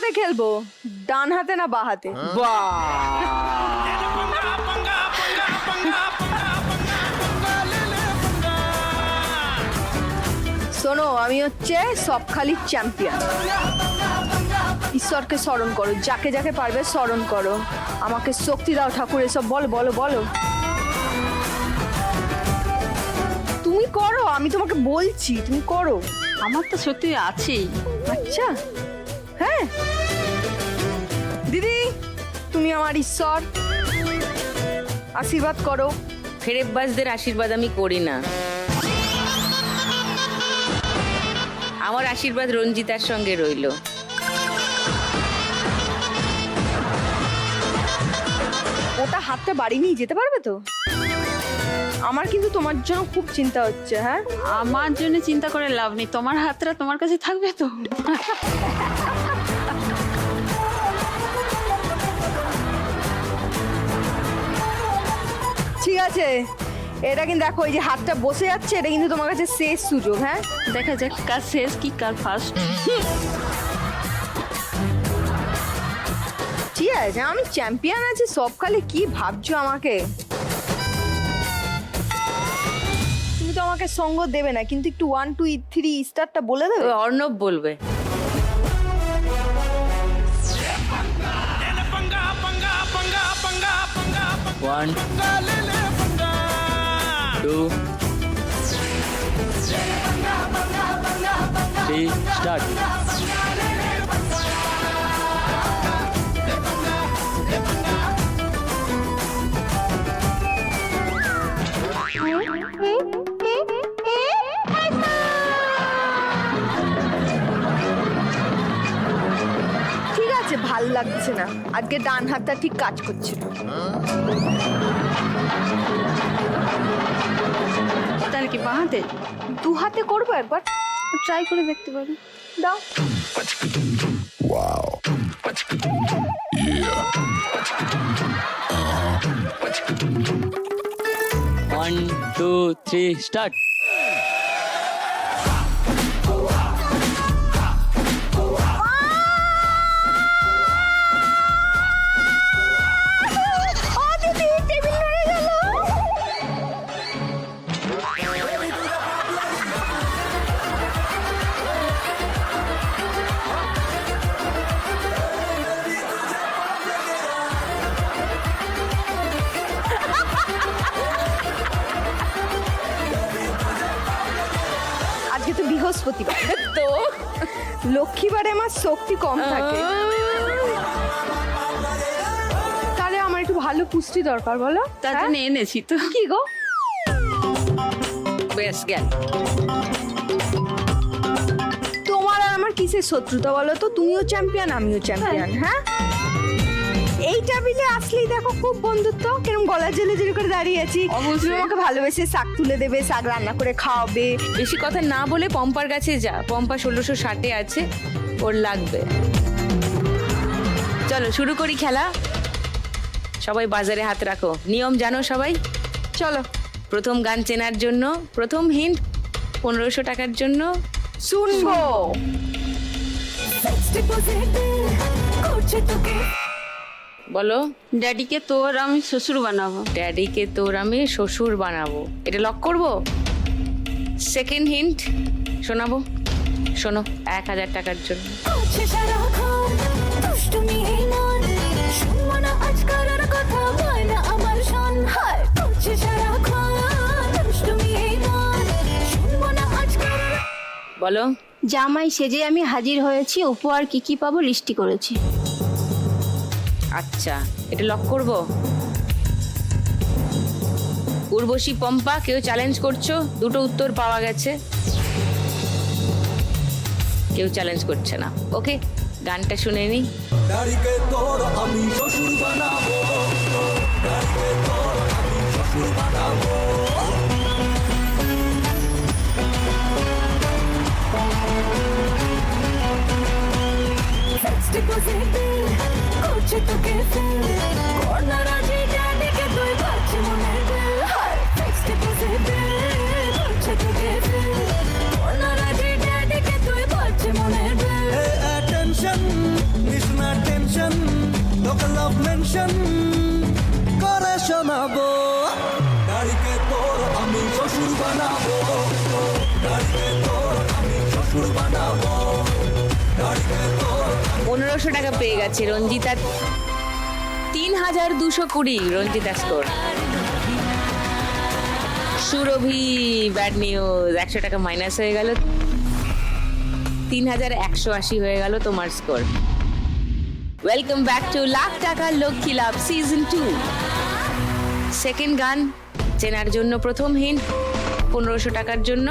হাতে খেলবো, ডান হাতে না বাঁ হাতে? শোনো, আমি হচ্ছে সবখালির চ্যাম্পিয়ন। ঈশ্বরকে স্মরণ করো, যাকে যাকে পারবে স্মরণ করো। আমাকে শক্তি দাও ঠাকুর, এসব বলো বলো বলো। তুমি করো, আমি তোমাকে বলছি তুমি করো। আমার তো সত্যি আছেই। আচ্ছা হ্যাঁ দিদি, তুমি আমার ঈশ্বর, আশীর্বাদ করো। ফেরেববাজদের আশীর্বাদ আমি করি না। আমার আশীর্বাদ রঞ্জিতার সঙ্গে রইল। ওটা হাতটা বাড়ি নিয়ে যেতে পারবে তো? আমার কিন্তু তোমার জন্য খুব চিন্তা হচ্ছে। হ্যাঁ, আমার জন্য চিন্তা করে লাভ নেই, তোমার হাতটা তোমার কাছে থাকবে তো। ঠিক আছে, এটা কিন্তু দেখো, এই যে হাতটা বসে যাচ্ছে, এটা কিন্তু তোমার কাছে শেষ সুযোগ। হ্যাঁ, দেখা যাক কার শেষ কি কার ফার্স্ট। ঠিক আছে, আমি চ্যাম্পিয়ন আছি সবকালে, কি ভাবছো আমাকে? তুমি তো আমাকে সঙ্গ দেবে না, কিন্তু একটু 1 2 3 স্টারটা বলে দেবে। অর্ণব বলবে। One, two, three, start. ঠিক আছে, ভাল লাগছে না, আজকে ডান হাতটা ঠিক কাজ করছে না। তাহলে কি বাঁ হাতে? দু হাতে করবো একবার, ট্রাই করে দেখতে পারি। দাও। One, two, three, start. আজকে তো বৃহস্পতিবার, তো লক্ষ্মীবারে আমার শক্তি কম থাকে। তাহলে আমার একটু ভালো পুষ্টি দরকার, বলো। তার হ্যাঁ? জন্য এনেছি তো। কি গো, বেশ গেল। তোমার আর আমার কিসের শত্রুতা বলো তো? তুমিও চ্যাম্পিয়ন, আমিও চ্যাম্পিয়ন। হ্যাঁ, এই টেবিলে আসলেই দেখো খুব বন্ধুত্ব, কিরম গলা জেলে জেলে করে দাঁড়িয়ে আছি। অবশ্যই। তুমি আমাকে ভালোবেসে শাক তুলে দেবে, শাক রান্না করে খাওয়াবে। বেশি কথা না বলে পম্পার কাছে যা, পম্পা 1660 আছে, ওর লাগবে। চলো শুরু করি খেলা। সবাই বাজারে হাত রাখো, নিয়ম জানো সবাই? চলো প্রথম গান চেনার জন্য প্রথম হিন্ট 1500 টাকার জন্য শুনবো। বলো। ড্যাডিকে তোর আমি শ্বশুর বানাবো। ড্যাডিকে তোর আমি শ্বশুর বানাবো, এটা লক করবো। সেকেন্ড হিন্ট শোনাবো, শোনো, 1000 টাকার জন্য। বলো। জামাই সেজে আমি হাজির হয়েছি, উপহার কি কি পাবো লিস্টি করেছি। আচ্ছা, এটা লক করবো। উর্বশী, পম্পা, কেউ চ্যালেঞ্জ করছো? দুটো উত্তর পাওয়া গেছে, কেউ চ্যালেঞ্জ করছে না। ওকে, গানটা শুনে নি। ড্যাডিকে তোর আমি শ্বশুর বানাবো, ড্যাডিকে তোর আমি শ্বশুর বানাবো। Attention, টেনশন তোকে লাভ মেনশন করে শোনাবো গাড়িকে তোর আমি শ্বশুর বানাবো গাড়িকে তোর আমি শ্বশুর বানাবো গাড়িকে তোর 1500 টাকা পেয়ে গেছে রঞ্জিতা। 3220 রঞ্জিতা স্কোর। সুরভি ব্যাড নিউজ, 100 টাকা মাইনাস হয়ে গেল। 3180 হয়ে গেল তোমার score. Welcome back to lakh টাকা লক্ষ্মী লাভ সিজন 2। সেকেন্ড গান চেনার জন্য প্রথম হিন্ট, 1500 টাকার জন্য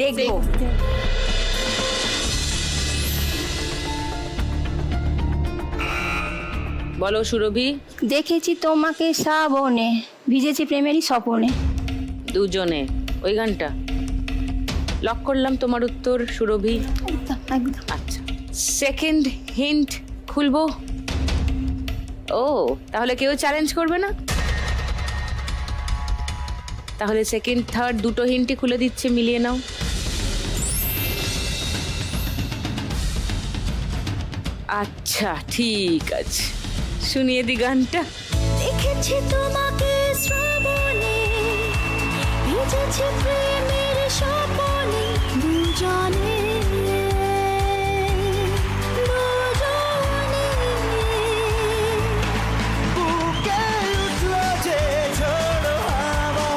দেখবো। বলো সুরভি। দেখেছি তোমাকে শ্রাবণে, ভিজেছি প্রেমেরই স্বপনে। দুজনে ওই গানটা লক করলাম তোমার উত্তর সুরভি। একদম একদম। আচ্ছা, সেকেন্ড হিন্ট খুলবো। ও, তাহলে কেউ চ্যালেঞ্জ করবে না? তাহলে সেকেন্ড থার্ড দুটো হিন্টই খুলে দিচ্ছে, মিলিয়ে নাও। আচ্ছা ঠিক আছে, শুনিয়ে দি গানটা। দেখেছি তোমাকে শ্রাবণে, ভিজেছি প্রেমের স্বপনে, দুজনে বুকে উঠলো যে ঝড়ো হাওয়া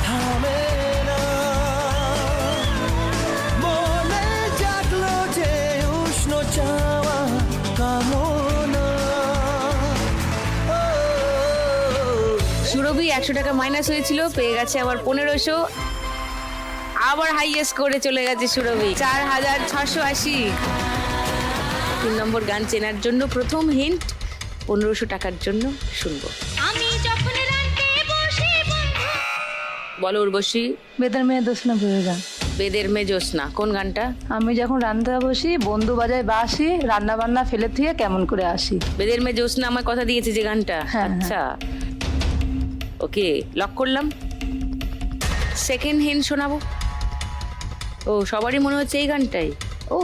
থামে না মনে জাগলো যে উষ্ণ চাওয়া কামনা সুরভি 100 টাকা মাইনাস হয়েছিল, পেয়ে গেছে আবার 1500। আবার হাইয়েস্ট করে চলে গেছে সুরভি, 4680। 3 নম্বর গান চেনার জন্য প্রথম হিন্ট, 1500 টাকার জন্য শুনবো। আমি যখন রানতে বসে বন্ধু বলো উর্বশী। বেদের মেয়ে দোষ না ভুলে গান। বেদের মে জ্যোৎস্না, কোন গানটা? আমি যখন রান্না বসি, বন্ধু বাজায় বাসি, রান্না বান্না ফেলে থুয়ে কেমন করে আসি। বেদের মে জ্যোৎস্না আমার কথা দিয়েছে যে গানটা। হ্যাঁ, আচ্ছা ওকে, লক করলাম। সেকেন্ড হিন্ট শোনাবো। ও, সবারই মনে হচ্ছে এই গানটাই। ও,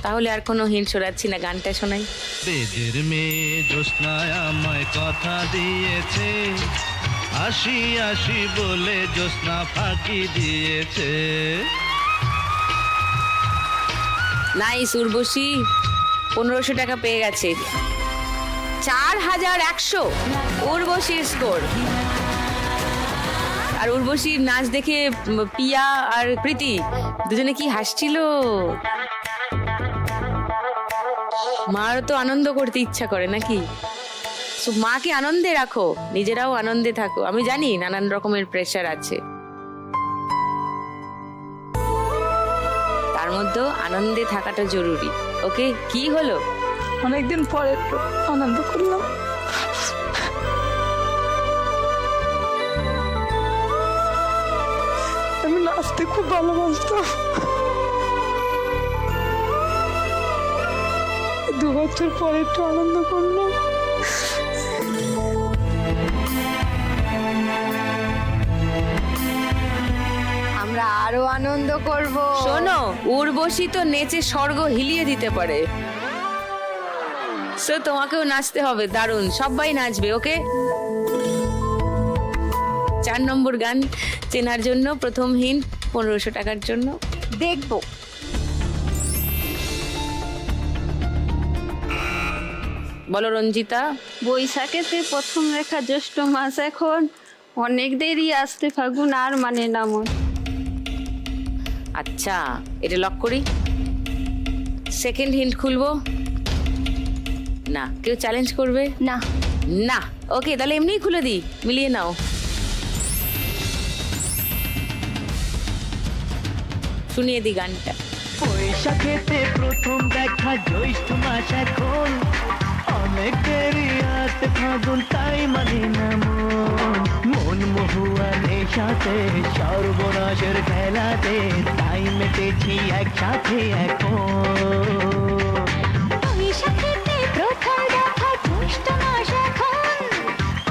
তাহলে আর কোনো হিন্ট শোনাচ্ছি না, গানটা শোনাই। বেদের মেয়ে জ্যোৎস্নায় আমায় কথা দিয়েছে, আসি আসি বলে জ্যোৎস্না ফাঁকি দিয়েছে। নাইস উর্বশী, 1500 টাকা পেয়ে গেছে। 4100 উর্বশীর স্কোর। আর উর্বশীর নাচ দেখে পিয়া আর প্রীতি দুজনে কি হাসছিল। মার তো আনন্দ করতে ইচ্ছা করে নাকি? So, মাকে আনন্দে রাখো, নিজেরাও আনন্দে থাকো। আমি জানি নানান রকমের প্রেশার আছে, তার মধ্যেও আনন্দে থাকাটা জরুরি। ওকে, কি হলো? অনেকদিন পরে একটু আনন্দ করলাম। আমি নাচতে খুব ভালোবাসতাম। 2 বছর পরে একটু আনন্দ করলাম। আমরা আরো আনন্দ করব। শোনো, উর্বশী তো নেচে স্বর্গ হিলিয়ে দিতে পারে। সো তোমাকেও নাচতে হবে, দারুণ, সবাই নাচবে। ওকে, 4 নম্বর গান চেনার জন্য প্রথম হিন্ট, 1500 টাকার জন্য দেখবো। বলো রঞ্জিতা। বৈশাখেতে প্রথম রেখা জ্যৈষ্ঠ মাস, এখন অনেক দেরি আসতে ফাগুন আর মানে না মন। আচ্ছা, এটা লক করি। সেকেন্ড হিন্ট খুলবো না, কেউ চ্যালেঞ্জ করবে না না? ওকে, তাহলে এমনিই খুলে দিই, মিলিয়ে নাও। শুনিয়ে দিই গানটা। বৈশাখেতে প্রথম দেখা জ্যৈষ্ঠ মাস, এখন অনেক দেরি আসতে ফাগুন তাই মানে না মন মহুয়া নেশাতে সর্বনাশের খেলাতে তাই মেতেছি একসাথে এখন। বৈশাখেতে প্রথম দেখা জ্যৈষ্ঠ মাস, এখন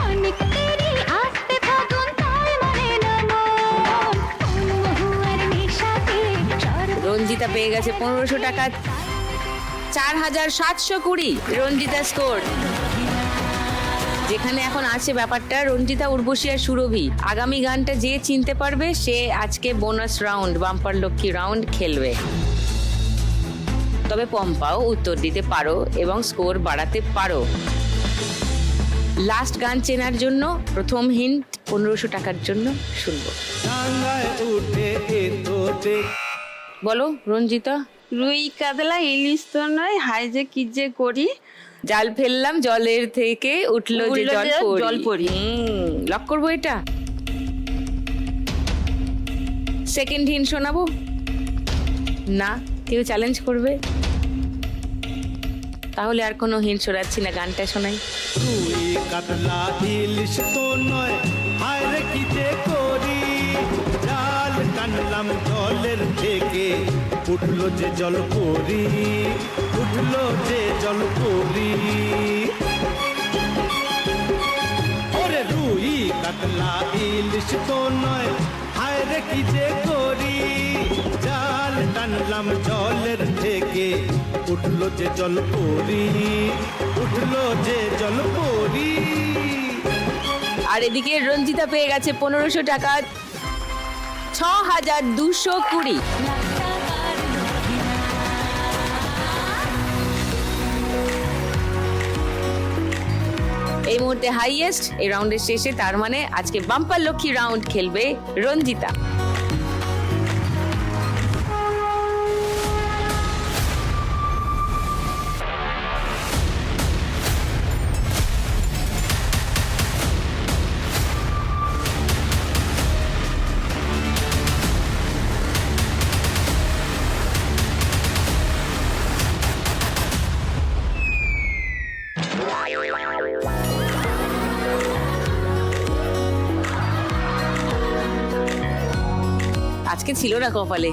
অনেক দেরি আসতে ফাগুন তাই মানে না মন মহুয়ার নেশাতে রঞ্জিতা পেয়ে গেছে 1500 টাকা। 4720 রঞ্জিতা স্কোর। যেখানে এখন আছে ব্যাপারটা রঞ্জিতা, উর্বশী আর সুরভি। আগামী গানটা যে চিনতে পারবে সে আজকে bonus round, bumper Lakshmi round খেলবে। তবে পম্পাও উত্তর দিতে পারো এবং স্কোর বাড়াতে পারো। লাস্ট গান চেনার জন্য প্রথম হিন্ট 1500 টাকার জন্য শুনবো। টাঙ্গায় উঠে এতো দেখ বলো রঞ্জিতা। রুই কাতলা ইলিশ তো নয়, হাই যে কি যে করি, জাল ফেললাম জলের থেকে উঠলো যে উঠলো যে জলপরি। জলপরি। লক করবো এটা। সেকেন্ড হিন্ট শোনাবো না? কেউ চ্যালেঞ্জ করবে? তাহলে আর কোনো হিন্ট শোনাচ্ছি না, গানটা শোনাই। রুই কাতলা ইলিশ তো নয়, হায় রে কি যে করি, জাল টানলাম জলের থেকে উঠলো যে জলপরি, উঠলো যে জলপরি। ওরে রুই কাতলা ইলিশ তো নয়, হায় রে কি যে করি, জাল টানলাম জলের থেকে উঠলো যে জলপরি, উঠলো যে জলপরি। আর এদিকে রঞ্জিতা পেয়ে গেছে 1500 টাকা, 6220। এই মুহূর্তে হাইয়েস্ট এই রাউন্ডের শেষে, তার মানে আজকে বাম্পার লক্ষ্মী রাউন্ড খেলবে রঞ্জিতা। আজকে ছিল না কপালে,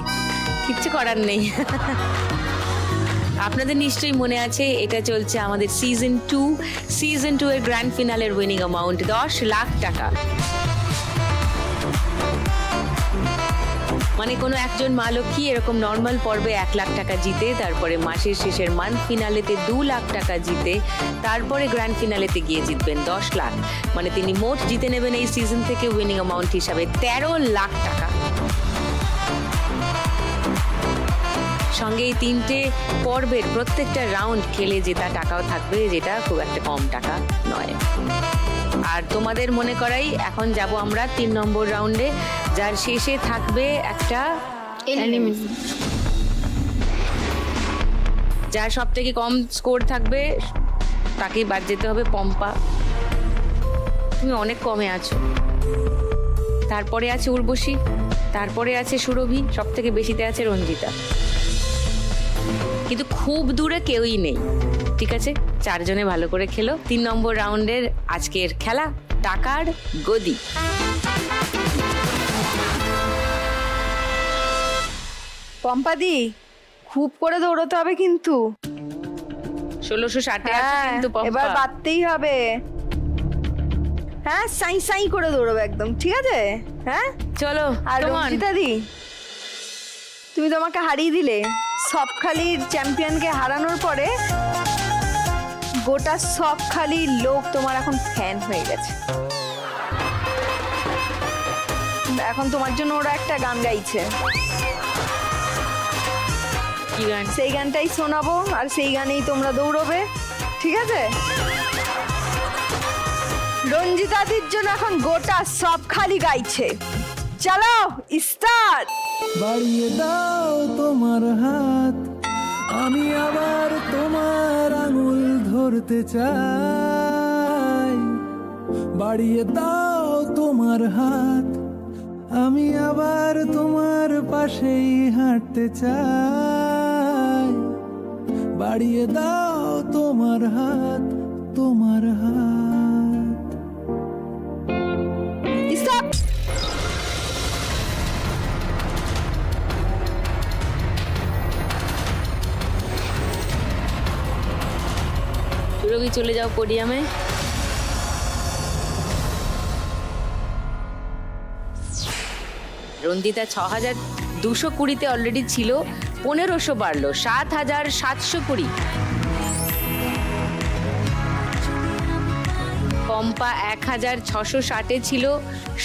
কিচ্ছু করার নেই। আপনাদের নিশ্চয়ই মনে আছে এটা চলছে আমাদের সিজন 2 এর গ্র্যান্ড ফিনালের উইনিং অ্যামাউন্ট 10 লাখ টাকা। মানে কোনো একজন মা লক্ষ্মী এরকম নর্মাল পর্বে 1 লাখ টাকা জিতে, তারপরে মাসের শেষের মান্থ ফিনালেতে 2 লাখ টাকা জিতে, তারপরে গ্র্যান্ড ফিনালেতে গিয়ে জিতবেন 10 লাখ। মানে তিনি মোট জিতে নেবেন এই সিজন থেকে উইনিং অ্যামাউন্ট হিসাবে 13 লাখ টাকা। সঙ্গে এই 3টে পর্বের প্রত্যেকটা রাউন্ড খেলে জেতা টাকাও থাকবে, যেটা খুব একটা কম টাকা নয়। আর তোমাদের মনে করাই এখন যাব আমরা 3 নম্বর রাউন্ডে, যার শেষে থাকবে একটা যার সব থেকে কম স্কোর থাকবে তাকেই বাদ যেতে হবে। পম্পা, তুমি অনেক কমে আছো। তারপরে আছে উর্বশী, তারপরে আছে সুরভি, সব থেকে বেশিতে আছে রঞ্জিতা। কিন্তু খুব দূরে কেউই নেই। ঠিক আছে, 4 জনে ভালো করে খেলো। 3 নম্বর রাউন্ডের আজকের খেলা টাকার গদি। পম্পাদি, খুব করে দৌড়তে হবে কিন্তু। 1660 আছে হ্যাঁ, কিন্তু পম্পা। এবার বাড়তেই হবে। হ্যাঁ, সাই সাই করে দৌড়বে একদম, ঠিক আছে? হ্যাঁ চলো। আর come on। রঞ্জিতা দি, তুমি তোমাকে হারিয়ে দিলে। সবখালির চ্যাম্পিয়নকে হারানোর পরে গোটা সবখালির লোক তোমার এখন ফ্যান হয়ে গেছে। এখন তোমার জন্য ওরা একটা গান গাইছে, কি গান? সেই গানটাই শোনাবো আর সেই গানেই তোমরা দৌড়বে, ঠিক আছে? রঞ্জিতাদির জন্য এখন গোটা সবখালি গাইছে। চলো স্টার্ট। বাড়িয়ে দাও তোমার হাত, আমি আবার তোমার আঙুল ধরতে চাই। বাড়িয়ে দাও তোমার হাত, আমি আবার তোমার পাশেই হাঁটতে চাই। বাড়িয়ে দাও তোমার হাত, তোমার হাত। স্টপ। সুরভি চলে যাও পোডিয়ামে। রঞ্জিতা 6220-তে অলরেডি ছিল, 1500 বাড়লো 7720। পম্পা 1660 ছিল,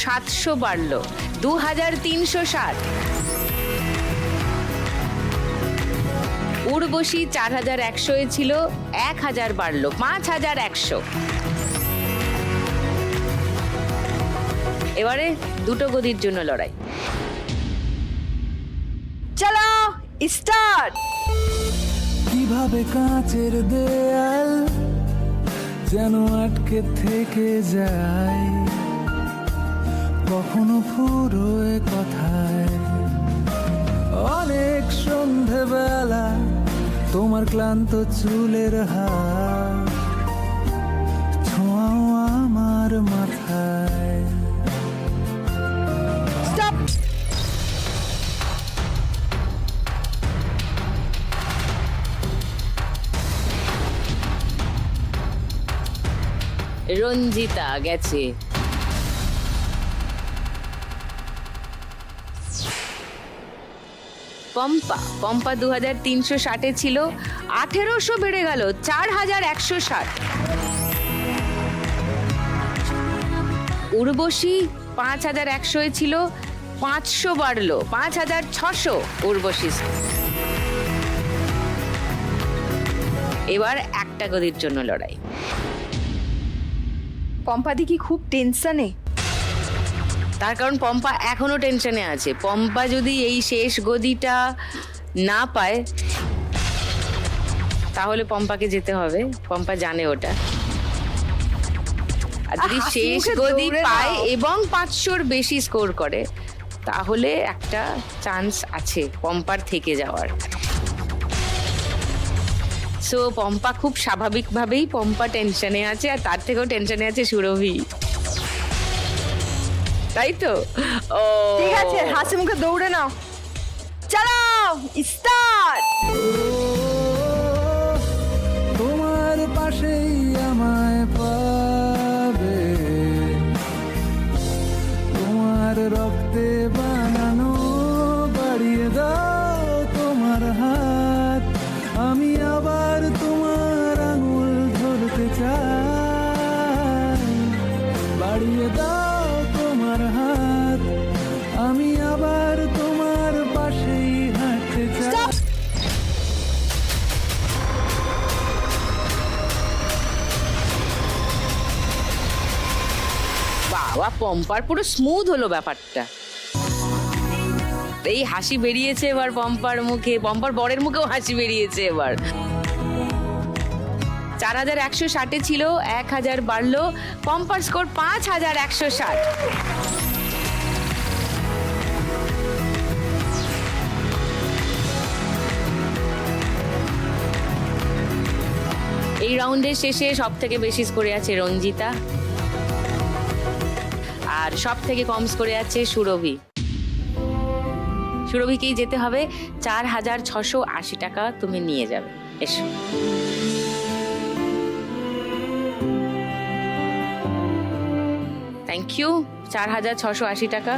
700 বাড়লো 2360। উর্বশী 4100 ছিল, 1000 বাড়লো 5100। এবারে দুটো গদির জন্য লড়াই। চলো স্টার্ট। কিভাবে কাঁচের দেয়াল যেন আটকে থেকে যায়, কখনো ফুরোয় কথায়। অনেক সন্ধেবেলা তোমার ক্লান্ত চুলের হাত ছোঁয়াও আমার মাথায়। স্টপ। রঞ্জিতা গেছে। পম্পা 2360 ছিল, 1800 বেড়ে গেল 4160। উর্বশী 5100 ছিল, 500 বাড়লো 5600 উর্বশী। এবার একটা গদির জন্য লড়াই। পম্পাদি কি খুব টেনশনে? তার কারণ পম্পা এখনো টেনশনে আছে। পম্পা যদি এই শেষ গদিটা না পায় তাহলে পম্পাকে যেতে হবে, পম্পা জানে ওটা। আর যদি হাসি শেষ মুখে গদি দৌড়ে পায় নাও। এবং 500-র বেশি স্কোর করে তাহলে একটা চান্স আছে পম্পার থেকে যাওয়ার। সো পম্পা খুব স্বাভাবিকভাবেই পম্পা টেনশনে আছে, আর তার থেকেও টেনশনে আছে সুরভি, তাই তো? ও ঠিক আছে, হাসি মুখে দৌড়ে নাও। চলো স্টার্ট। তোমার পাশেই আমায় পাবে, তোমার রক্তে বানানো বাড়িয়ে দাও তোমার হাত, আমি আবার তোমার আঙুল ধরতে চাই। বাড়িয়ে দাও তোমার হাত, আমি আবার তোমার পাশেই হাঁটতে চাই। বাবা, পম্পার পুরো স্মুথ হলো ব্যাপারটা। এই হাসি বেরিয়েছে এবার পম্পার মুখে, পম্পার বরের মুখেও হাসি বেরিয়েছে এবার। 4160 ছিল, 1000 বাড়লো, পম্পার স্কোর 5160। এই রাউন্ডের শেষে সব থেকে বেশি স্কোরে আছে রঞ্জিতা, আর সব থেকে কম স্কোরে আছে সুরভি। সুরভিকেই যেতে হবে। 4680 টাকা তুমি নিয়ে যাবে। এসো। Thank you. 4680 টাকা।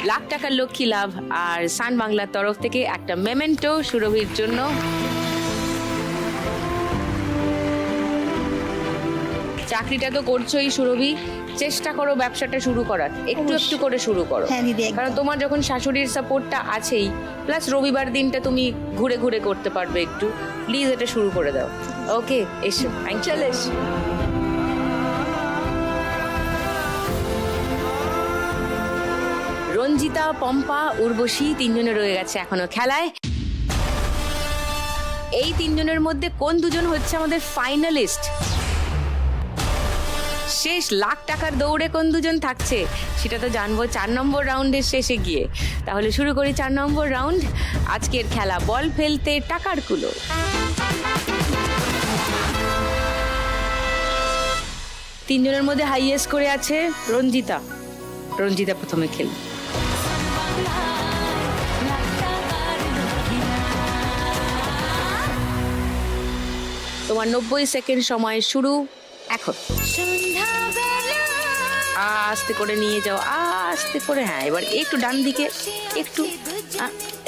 লাখ টাকার লক্ষ্মী লাভ আর সান বাংলার তরফ থেকে একটা মেমেন্টো সুরভির জন্য। চাকরিটা তো করছোই সুরভি, চেষ্টা করো ব্যবসাটা শুরু করার, একটু একটু করে শুরু করো। হ্যাঁ দিদি, একদম। কারণ তোমার যখন শাশুড়ির সাপোর্টটা আছেই, প্লাস রবিবার দিনটা তুমি ঘুরে ঘুরে করতে পারবে একটু। প্লিজ এটা শুরু করে দাও। ওকে, এসো। চলে এসো। রঞ্জিতা, পম্পা, উর্বশী তিনজনে রয়ে গেছে এখনো খেলায়। এই তিনজনের মধ্যে কোন দুজন হচ্ছে আমাদের ফাইনালিস্ট? শেষ লাখ টাকার দৌড়ে কোন দুজন থাকছে সেটা তো জানবো 4 নম্বর রাউন্ডের শেষে গিয়ে। তাহলে শুরু করি 4 নম্বর রাউন্ড। আজকের খেলা বল ফেলতে টাকার কুলো। তিনজনের মধ্যে হাইয়েস্ট করে আছে রঞ্জিতা। রঞ্জিতা প্রথমে খেল। তোমার 90 সেকেন্ড সময় শুরু এখন। আস্তে করে নিয়ে যাও, আস্তে করে। হ্যাঁ, এবার একটু ডান দিকে, একটু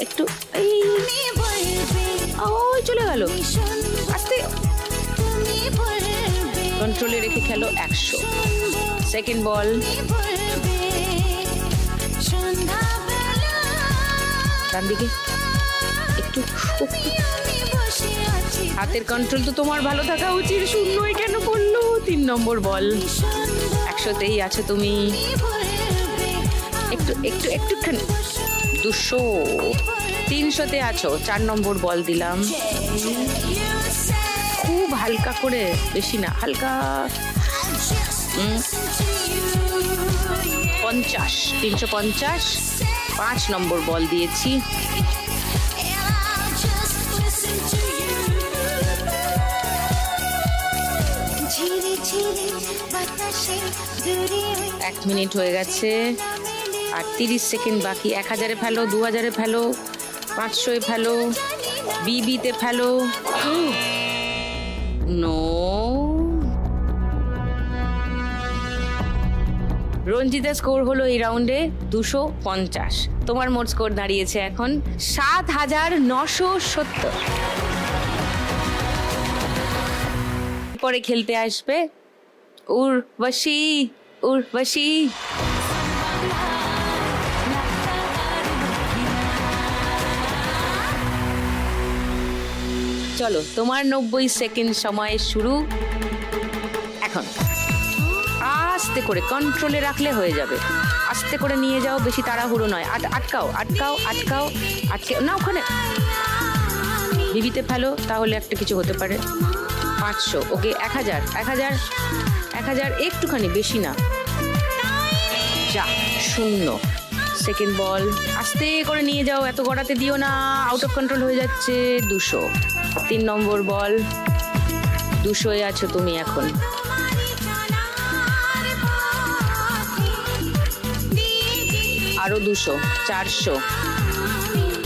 একটু এই ওই চলে গেল। আস্তে কন্ট্রোলে রেখে খেলো। 100। সেকেন্ড বল। ডান দিকে একটু। হাতের কন্ট্রোল তো তোমার ভালো থাকা উচিত। 0 কেন পড়লো? 3 নম্বর বল। 100তেই আছো তুমি। একটু একটু একটুখানি। 200। 300তে আছো। 4 নম্বর বল দিলাম। খুব হালকা করে, বেশি না, হালকা। 50। 350। 5 নম্বর বল দিয়েছি। এক মিনিট হয়ে গেছে আর 30 সেকেন্ড বাকি। 1000-এ ফেলো, 2000-এ ফেলো, 500-এ ফেলো, বিবিতে ফেলো। নো। রঞ্জিতা স্কোর হলো এই রাউন্ডে 250। তোমার মোট স্কোর দাঁড়িয়েছে এখন 7970। পরে খেলতে আসবে উর্বশী। উর্বশী চলো, তোমার 90 সেকেন্ড সময় শুরু এখন। আস্তে করে কন্ট্রোলে রাখলে হয়ে যাবে। আস্তে করে নিয়ে যাও, বেশি তাড়াহুড়ো নয়। আটকাও আটকাও আটকাও, আটকে না ওখানে। বিবিতে ফেলো, তাহলে একটা কিছু হতে পারে। 500। ওকে। 1000 1000 1000, একটুখানি, বেশি না। যা। 0 সেকেন্ড বল। আস্তে করে নিয়ে যাও, এত গড়াতে দিও না, আউট অফ কন্ট্রোল হয়ে যাচ্ছে। 200। 3 নম্বর বল। 200-এ আছো তুমি এখন। আরো 200। 400।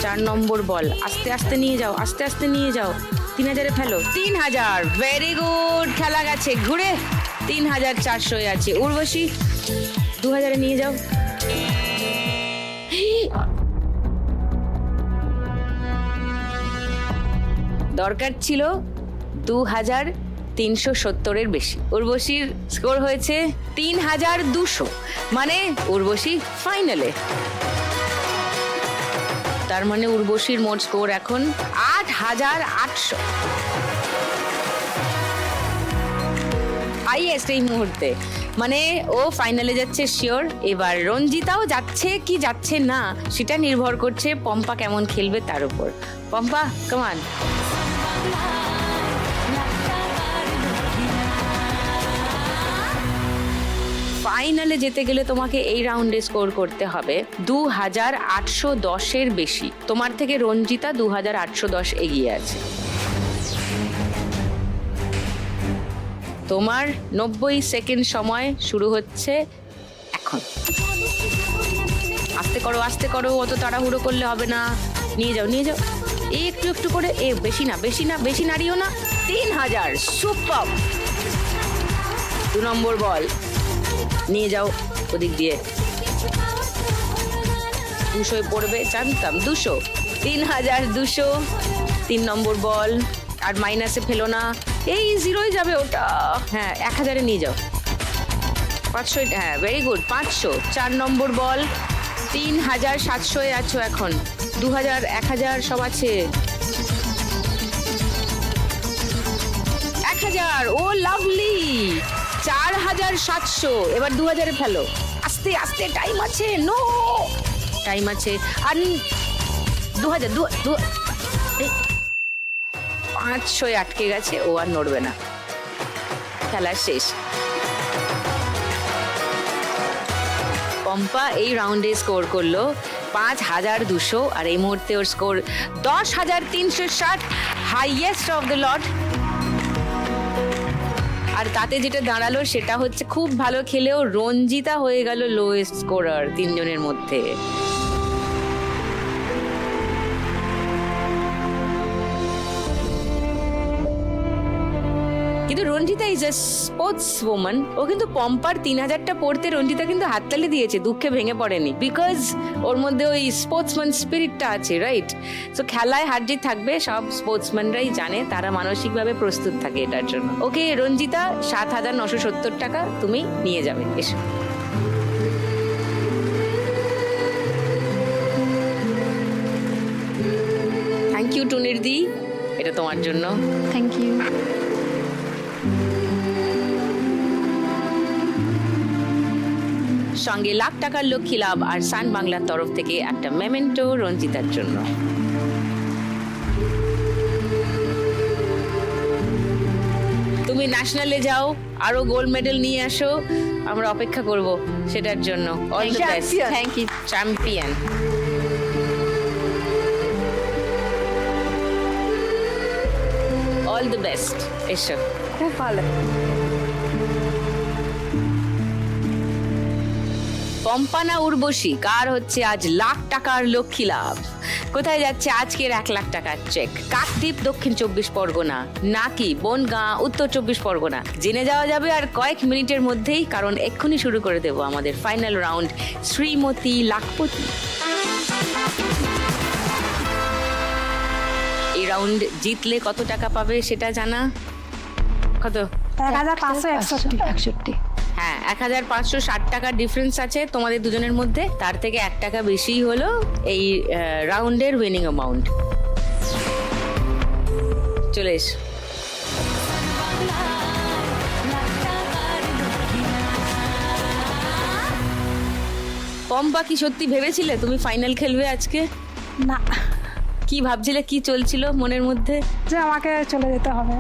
4 নম্বর বল। আস্তে আস্তে নিয়ে যাও, আস্তে আস্তে নিয়ে যাও। 3000-এ ফেলো। 3000। Very good. খেলা গেছে ঘুরে। 3400-এ আছে উর্বশী। 2000-এ নিয়ে যাও। দরকার ছিল 2370-এর বেশি। উর্বশীর স্কোর হয়েছে 3200, মানে উর্বশী ফাইনালে। তার মানে উর্বশীর মোট স্কোর এখন 8800। হাইয়েস্ট এই মুহূর্তে, মানে ও ফাইনালে যাচ্ছে শিওর। এবার রঞ্জিতাও যাচ্ছে কি যাচ্ছে না সেটা নির্ভর করছে পম্পা কেমন খেলবে তার উপর। পম্পা, কামান। ফাইনালে যেতে গেলে তোমাকে এই রাউন্ডে স্কোর করতে হবে 2810-এর বেশি। তোমার থেকে রঞ্জিতা 2810 এগিয়ে আছে। তোমার 90 সেকেন্ড সময় শুরু হচ্ছে এখন। আস্তে করো, আস্তে করো, অত তাড়াহুড়ো করলে হবে না। নিয়ে যাও, নিয়ে যাও, একটু একটু করে। বেশি না, বেশি না, বেশি নাড়িও না। 3000। সুপার। 2 নম্বর বল। নিয়ে যাও ওদিক দিয়ে। 200 পড়বে, জানতাম। 200। 3200। 3 নম্বর বল। আর মাইনাসে ফেলো না, এই 0-ই যাবে ওটা। হ্যাঁ, 1000-এ নিয়ে যাও। 500। হ্যাঁ, ভেরি গুড। 500। 4 নম্বর বল। 3700-এ আছো এখন। 2000, 1000 সব আছে। 1000। ও লাভলি। 4700। এবার 2000-এ ফেলো। আস্তে আস্তে, টাইম আছে। নো, টাইম আছে। আর 2000। 500-এ আটকে গেছে, ও আর নড়বে না। খেলা শেষ। পম্পা এই রাউন্ডে স্কোর করলো 5200, আর এই মুহূর্তে ওর score 10360, highest of the lot. আর তাতে যেটা দাঁড়ালো সেটা হচ্ছে খুব ভালো খেলেও রঞ্জিতা হয়ে গেল লোয়েস্ট স্কোরার 3 জনের মধ্যে। কিন্তু Ranjita is a sportswoman. ও কিন্তু পম্পার 3000টা পড়তে রঞ্জিতা কিন্তু হাততালি দিয়েছে, দুঃখে ভেঙে পড়েনি, বিকজ ওর মধ্যে ওই স্পোর্টসম্যান স্পিরিটটা আছে, রাইট? সো খেলায় হার জিত থাকবে, সব স্পোর্টসম্যানরাই জানে, তারা মানসিকভাবে প্রস্তুত থাকে এটার জন্য। ওকে রঞ্জিতা, 7,970 টাকা তুমি নিয়ে যাবে, এসো। থ্যাংক ইউ টুনির দি, এটা তোমার জন্য। Thank you. সঙ্গে লাখ টাকার লক্ষ্মী লাভ আর সান বাংলার তরফ থেকে একটা মেমেন্টো রঞ্জিতার জন্য। তুমি ন্যাশনালে যাও, আরো গোল্ড মেডেল নিয়ে আসো, আমরা অপেক্ষা করব সেটার জন্য। All the best. Thank you. Champion. All the best, এসো। খুব ভালো। পম্পানা উর্বশী, কার হচ্ছে আজ লাখ টাকার লক্ষ্মী লাভ? কোথায় যাচ্ছে আজকের 1 লাখ টাকার চেক? কাকদ্বীপ, দক্ষিণ 24 পরগনা, নাকি বনগাঁ, উত্তর 24 পরগনা? জেনে যাওয়া যাবে আর কয়েক মিনিটের মধ্যেই, কারণ এক্ষুনি শুরু করে দেবো আমাদের ফাইনাল রাউন্ড, শ্রীমতী লাখপতি। এই রাউন্ড জিতলে কত টাকা পাবে সেটা জানা? কত? 1561। হ্যাঁ, 1560 টাকার ডিফারেন্স আছে তোমাদের দুজনের মধ্যে, তার থেকে 1 টাকা বেশি হলো এই রাউন্ডের উইনিং অ্যামাউন্ট। চলে এস। পম্পা, কি সত্যি ভেবেছিলে তুমি ফাইনাল খেলবে আজকে? না, কি ভাবছিলে, কি চলছিল মনের মধ্যে? যে আমাকে চলে যেতে হবে।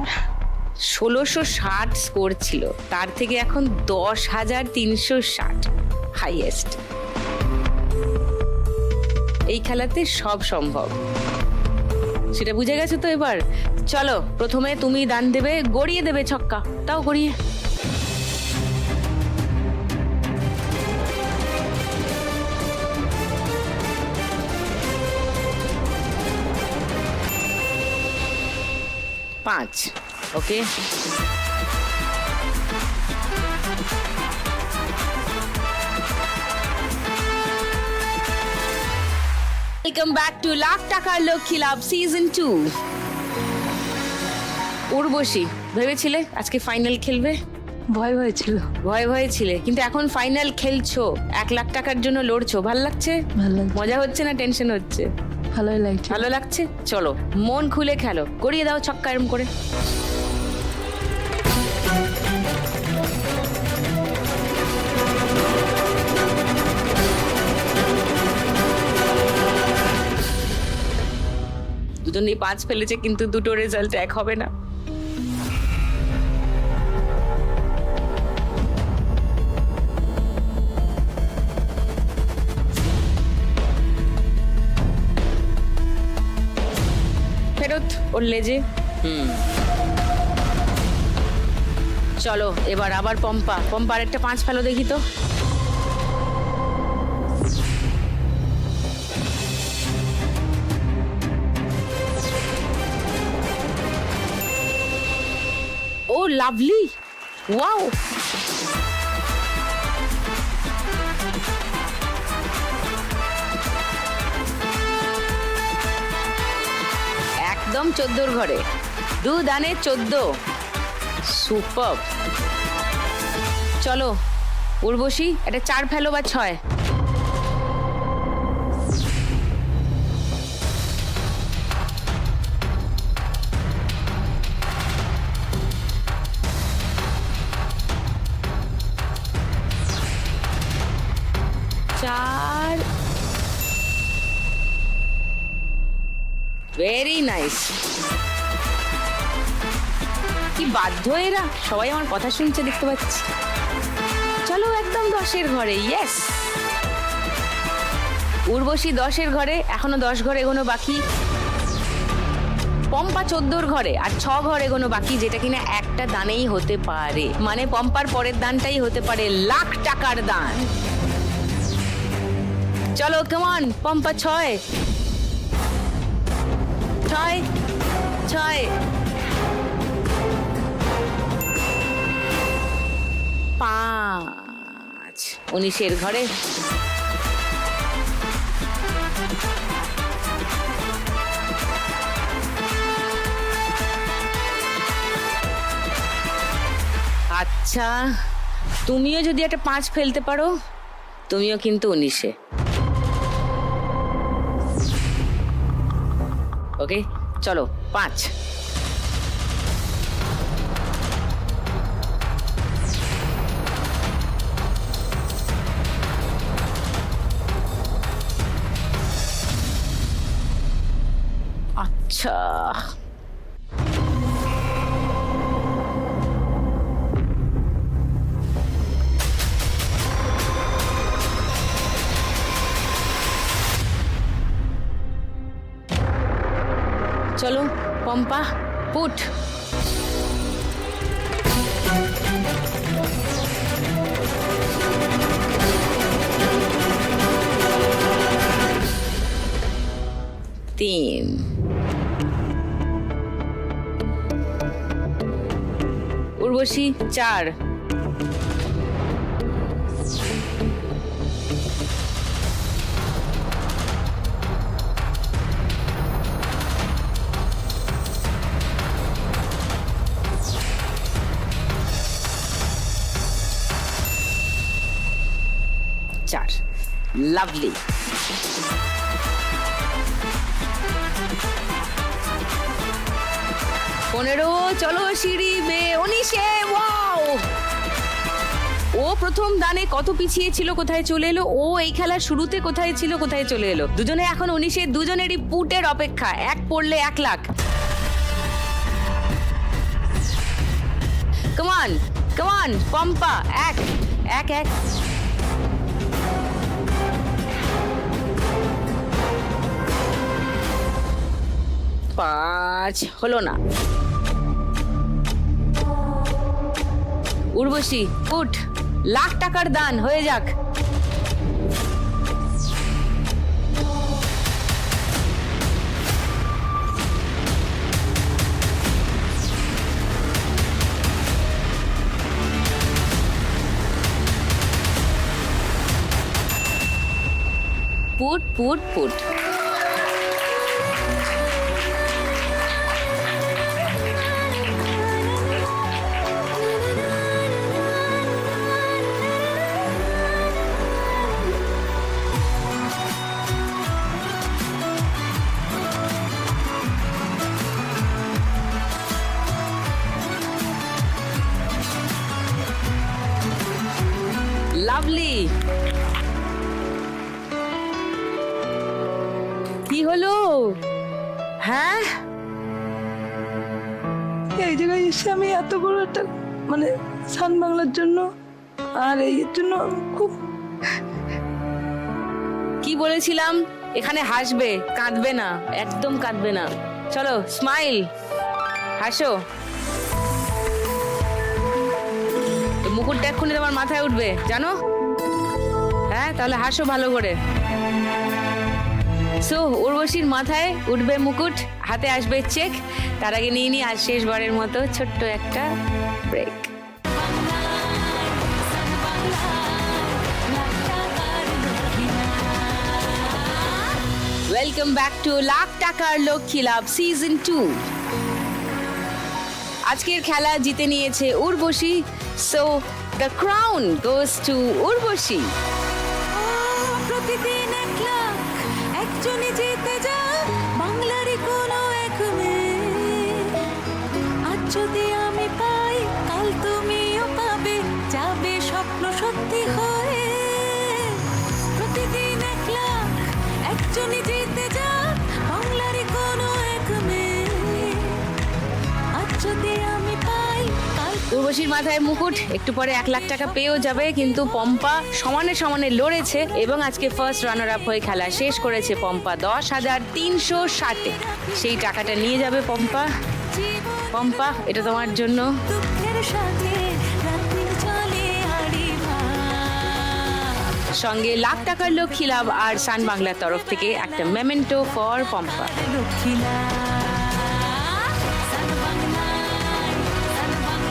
1660 স্কোর ছিল, তার থেকে এখন 10,360 হাইয়েস্ট। এই খেলাতে সব সম্ভব, সেটা বুঝে গেছো তো এবার? চলো, প্রথমে তুমি দান দেবে, গড়িয়ে দেবে ছক্কা, তাও গড়িয়ে। পাঁচ। ওকে, ওয়েলকাম ব্যাক টু লাখ টাকার লক্ষ্মী লাভ সিজন 2। উর্বশী, ভেবেছিলে আজকে ফাইনাল খেলবে? ভয় হয়েছিল। ভয় ভয়ে ছিলে, কিন্তু এখন ফাইনাল খেলছো, 1 লাখ টাকার জন্য লড়ছো, ভাল লাগছে? ভালো লাগছে। মজা হচ্ছে না টেনশন হচ্ছে? ভালোই লাগছে। ভালো লাগছে। চলো, মন খুলে খেলো, গড়িয়ে দাও ছক্কা এরম করে। দুজনেই 5 ফেলেছে, কিন্তু দুটো রেজাল্ট এক হবে না। ফেরত ওর লেজে। চলো, এবার আবার পম্পা। পম্পার একটা 5 ফেলো দেখি তো। ও লাভলি, ওয়াও। একদম 14 ঘরে, 2 দানে 14। সুপার। চলো উর্বশী, এটা 4 ফেলো বা 6। Very nice. কি বাধ্য এরা, সবাই আমার কথা শুনছে দেখতে পাচ্ছি। চলো একদম 10-এর ঘরে, ইয়েস। উর্বশী 10-এর ঘরে, এখনো 10 ঘর এগোনো বাকি। পম্পা 14-র ঘরে, আর 6 ঘর এগোনো বাকি, যেটা কিনা একটা দানেই হতে পারে, মানে পম্পার পরের দানটাই হতে পারে লাখ টাকার দান। চলো কেমন, পম্পা 6 6 6 5 19-এর ঘরে। আচ্ছা, তুমিও যদি একটা 5 ফেলতে পারো, তুমিও কিন্তু 19-এ। ওকে, চলো 5। আচ্ছা, চলো পম্পা, পুট। তিন। উর্বশী 4। লাভলি। পনেরো। চলো সিঁড়ি বেয়ে 19-এ। ওয়াও, ও প্রথম দানে কত পিছিয়ে ছিল, কোথায় চলে এলো। ও এই খেলার শুরুতে কোথায় ছিল, কোথায় চলে এলো। দুজনে এখন 19-এ, দুজনেরই পুটের অপেক্ষা। 1 পড়লে 1 লাখ। কমান কমান পম্পা। 1 1 1। পাঁচ হলো না। উর্বশী উঠ, লাখ টাকার দান হয়ে যাক। Put put put. লাভলি। কি হলো? হ্যাঁ, এই জায়গায় এসে আমি এত বড় একটা মানে সান বাংলার জন্য আর এই জন্য খুব। কি বলেছিলাম, এখানে হাসবে, কাঁদবে না, একদম কাঁদবে না। চলো স্মাইল, হাসো। মুকুটটা এক্ষুনি তোমার মাথায় উঠবে, জানো? হ্যাঁ, তাহলে হাসো ভালো করে। সো উর্বশীর মাথায় উঠবে মুকুট, হাতে আসবে চেক। তার আগে নিয়ে নি আজ শেষবারের মতো ছোট্ট একটা break. Welcome back to lakh টাকার লক্ষ্মী লাভ সিজন 2। আজকের খেলা জিতে নিয়েছে Urvashi. So the crown goes to Urvashi. প্রতিদিন 1 লাখ একজনই জিতে যা বাংলারই কোনো এক মেয়ে। আজ যদি আমি পাই, কাল তুমিও পাবে, যাবে স্বপ্ন সত্যি হয়ে। প্রতিদিন 1 লাখ একজনই জিতে যা বাংলারই কোনো এক মেয়ে। আজ যদি আমি পাই, কাল। উর্বশীর মাথায় মুকুট, একটু পরে 1 লাখ টাকা পেয়েও যাবে। কিন্তু পম্পা সমানে সমানে লড়েছে এবং আজকে ফার্স্ট রানার আপ হয়ে খেলা শেষ করেছে পম্পা 10,360-এ। সেই টাকাটা নিয়ে যাবে পম্পা। পম্পা, এটা তোমার জন্য। দুঃখের সাথে রাত্রি চলে আড়ি ভাঙ। সঙ্গে লাখ টাকার লক্ষ্মী লাভ আর সান বাংলার তরফ থেকে একটা মেমেন্টো ফর পম্পা।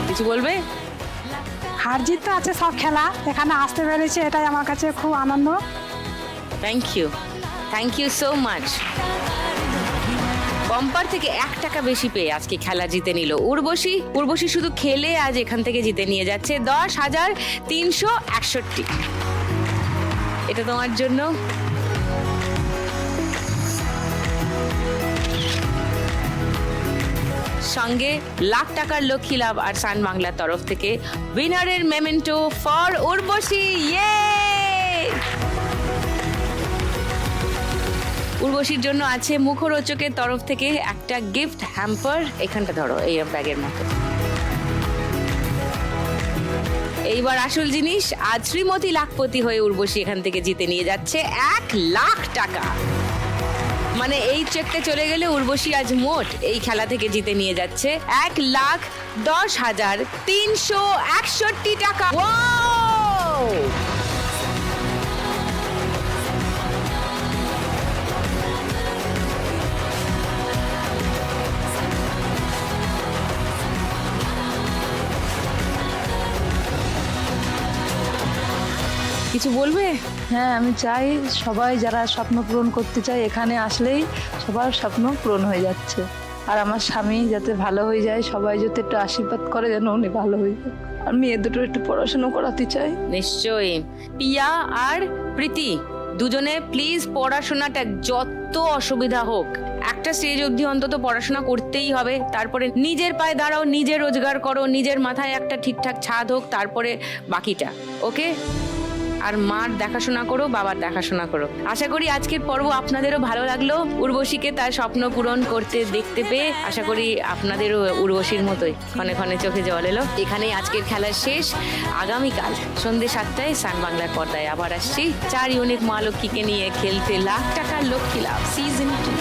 কিছু বলবে? হার জিত তো আছে সব খেলা, এখানে আসতে পেরেছি এটাই আমার কাছে খুব আনন্দ। Thank you so much. Bumper থেকে 1 টাকা বেশি পেয়ে আজকে খেলা জিতে নিল উর্বশী শুধু খেলে আজ এখান থেকে জিতে নিয়ে যাচ্ছে 10,361। এটা তোমার জন্য। সঙ্গে লাখ টাকার লক্ষ্মী লাভ আর সান বাংলার তরফ থেকে উইনারের মেমেন্টো ফর উর্বশী। ইয়ে! উর্বশীর জন্য আছে মুখরোচকের তরফ থেকে একটা গিফট হ্যাম্পার। এখানটা ধরো, এই ব্যাগের মতো। এইবার আসল জিনিস, আজ শ্রীমতী লাখপতি হয়ে উর্বশী এখান থেকে জিতে নিয়ে যাচ্ছে 1 লাখ টাকা। মানে এই চেকটা চলে গেলে উর্বশী আজ মোট এই খেলা থেকে জিতে নিয়ে যাচ্ছে 1,10,361 টাকা। ওয়াও! কিছু বলবে? হ্যাঁ, আমি চাই সবাই যারা স্বপ্ন পূরণ করতে চায় এখানে আসলেই সবার স্বপ্ন পূরণ হয়ে যাচ্ছে। আর আমার স্বামী যাতে ভালো হয়ে যায়, সবাই যাতে একটু আশীর্বাদ করে যেন উনি ভালো হয়ে যায়। আর মেয়ে দুটো একটু পড়াশোনা করাতে চাই। নিশ্চয়ই। পিয়া আর প্রীতি দুজনে প্লিজ পড়াশোনাটা যত অসুবিধা হোক একটা স্টেজ অবধি অন্তত পড়াশোনা করতেই হবে। তারপরে নিজের পায়ে দাঁড়াও, নিজে রোজগার করো, নিজের মাথায় একটা ঠিকঠাক ছাদ হোক, তারপরে বাকিটা। ওকে? আর মার দেখাশোনা করো, বাবার দেখাশোনা করো। আশা করি আজকের পর্ব আপনাদেরও ভালো লাগলো। উর্বশীকে তার স্বপ্ন পূরণ করতে দেখতে পেয়ে আশা করি আপনাদেরও উর্বশীর মতোই ক্ষণে ক্ষণে চোখে জল এলো। এখানেই আজকের খেলা শেষ। আগামীকাল সন্ধ্যে 7টায় সান বাংলার পর্দায় আবার আসছি 4 ইউনিক মা লক্ষ্মীকে নিয়ে খেলতে লাখ টাকার লক্ষ্মী লাভ সিজন 2।